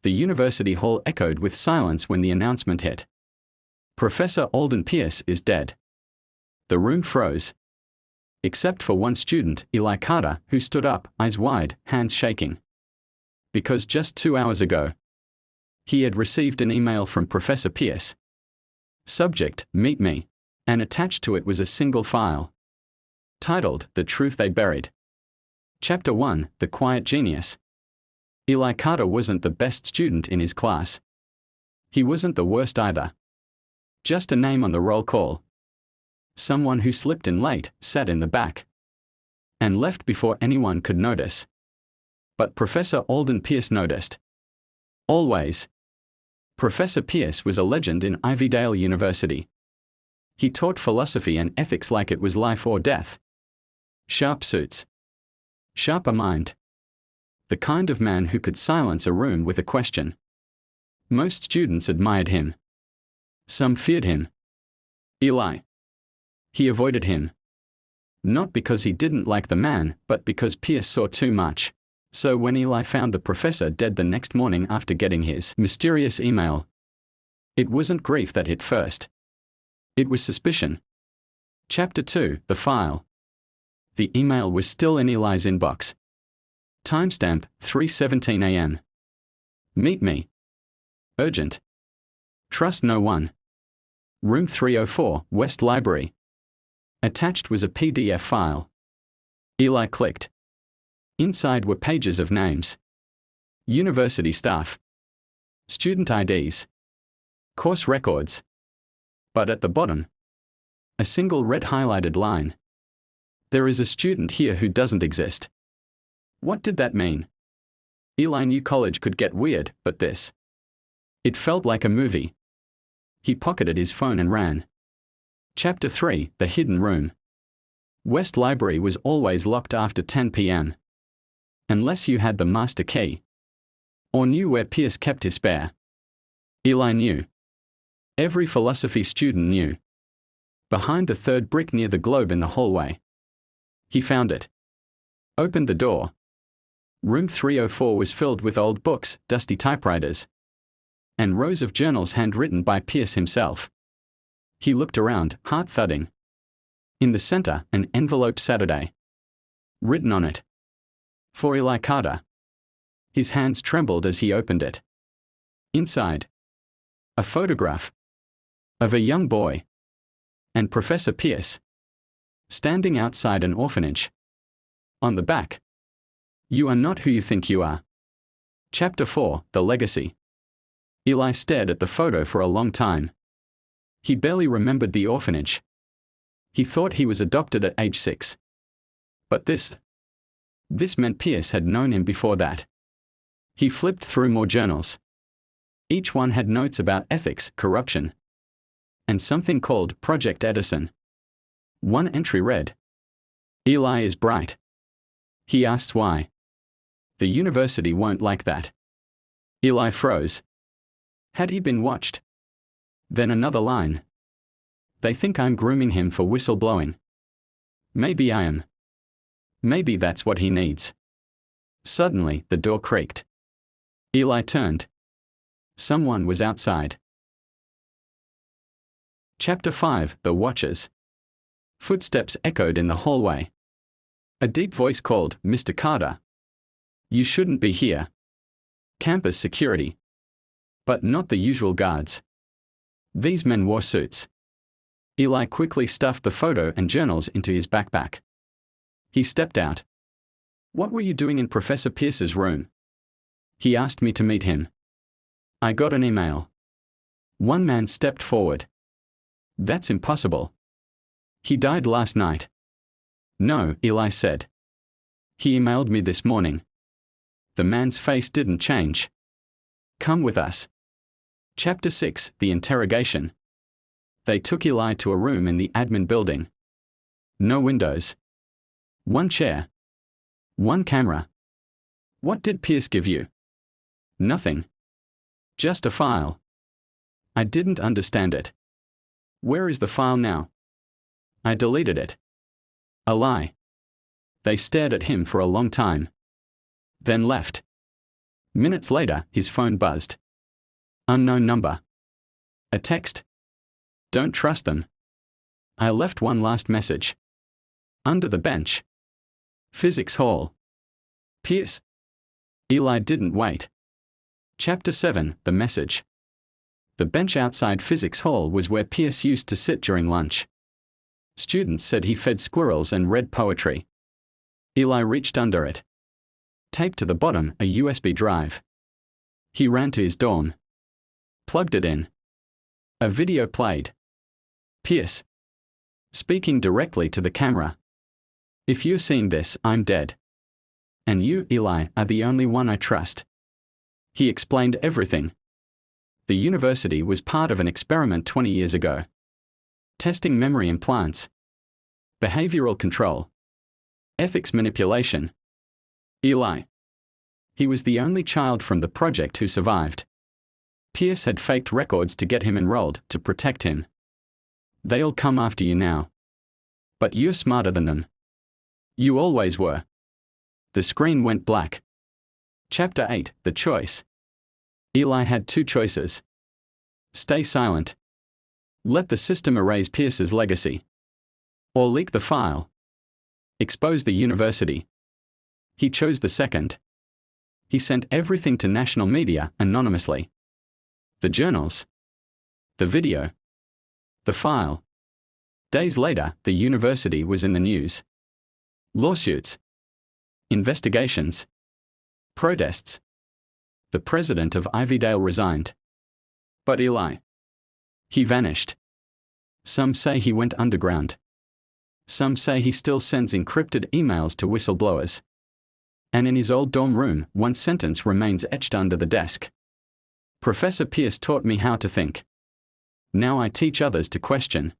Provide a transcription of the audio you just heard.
The university hall echoed with silence when the announcement hit. Professor Alden Pierce is dead. The room froze. Except for one student, Eli Carter, who stood up, eyes wide, hands shaking. Because just 2 hours ago, he had received an email from Professor Pierce. Subject, meet me. And attached to it was a single file. Titled, The Truth They Buried. Chapter 1, The Quiet Genius. Eli Carter wasn't the best student in his class. He wasn't the worst either. Just a name on the roll call. Someone who slipped in late, sat in the back, and left before anyone could notice. But Professor Alden Pierce noticed. Always. Professor Pierce was a legend in Ivydale University. He taught philosophy and ethics like it was life or death. Sharp suits. Sharper mind. The kind of man who could silence a room with a question. Most students admired him. Some feared him. Eli. He avoided him. Not because he didn't like the man, but because Pierce saw too much. So when Eli found the professor dead the next morning after getting his mysterious email, it wasn't grief that hit first. It was suspicion. Chapter 2, The File. The email was still in Eli's inbox. Timestamp, 3:17 a.m. Meet me. Urgent. Trust no one. Room 304, West Library. Attached was a PDF file. Eli clicked. Inside were pages of names. University staff. Student IDs. Course records. But at the bottom, a single red highlighted line. There is a student here who doesn't exist. What did that mean? Eli knew college could get weird, but this. It felt like a movie. He pocketed his phone and ran. Chapter 3, The Hidden Room. West Library was always locked after 10 p.m. Unless you had the master key. Or knew where Pierce kept his spare. Eli knew. Every philosophy student knew. Behind the third brick near the globe in the hallway. He found it. Opened the door. Room 304 was filled with old books, dusty typewriters, and rows of journals handwritten by Pierce himself. He looked around, heart thudding. In the center, an envelope Saturday. Written on it. For Eli Carter. His hands trembled as he opened it. Inside. A photograph. Of a young boy. And Professor Pierce. Standing outside an orphanage. On the back. You are not who you think you are. Chapter 4, The Legacy. Eli stared at the photo for a long time. He barely remembered the orphanage. He thought he was adopted at age 6. But this meant Pierce had known him before that. He flipped through more journals. Each one had notes about ethics, corruption, and something called Project Edison. One entry read, Eli is bright. He asked why. The university won't like that. Eli froze. Had he been watched? Then another line. They think I'm grooming him for whistleblowing. Maybe I am. Maybe that's what he needs. Suddenly, the door creaked. Eli turned. Someone was outside. Chapter 5, The Watchers. Footsteps echoed in the hallway. A deep voice called, Mr. Carter. You shouldn't be here. Campus security. But not the usual guards. These men wore suits. Eli quickly stuffed the photo and journals into his backpack. He stepped out. What were you doing in Professor Pierce's room? He asked me to meet him. I got an email. One man stepped forward. That's impossible. He died last night. No, Eli said. He emailed me this morning. The man's face didn't change. Come with us. Chapter 6, The Interrogation. They took Eli to a room in the admin building. No windows. One chair. One camera. What did Pierce give you? Nothing. Just a file. I didn't understand it. Where is the file now? I deleted it. A lie. They stared at him for a long time. Then left. Minutes later, his phone buzzed. Unknown number. A text. Don't trust them. I left one last message. Under the bench. Physics hall. Pierce. Eli didn't wait. Chapter 7, The Message. The bench outside physics hall was where Pierce used to sit during lunch. Students said he fed squirrels and read poetry. Eli reached under it. Taped to the bottom, a USB drive. He ran to his dorm. Plugged it in. A video played. Pierce. Speaking directly to the camera. If you're seeing this, I'm dead. And you, Eli, are the only one I trust. He explained everything. The university was part of an experiment 20 years ago. Testing memory implants. Behavioral control. Ethics manipulation. Eli. He was the only child from the project who survived. Pierce had faked records to get him enrolled, to protect him. They'll come after you now. But you're smarter than them. You always were. The screen went black. Chapter 8, The Choice. Eli had two choices. Stay silent. Let the system erase Pierce's legacy. Or leak the file. Expose the university. He chose the second. He sent everything to national media anonymously. The journals. The video. The file. Days later, the university was in the news. Lawsuits. Investigations. Protests. The president of Ivydale resigned. But Eli. He vanished. Some say he went underground. Some say he still sends encrypted emails to whistleblowers. And in his old dorm room, one sentence remains etched under the desk. Professor Pierce taught me how to think. Now I teach others to question.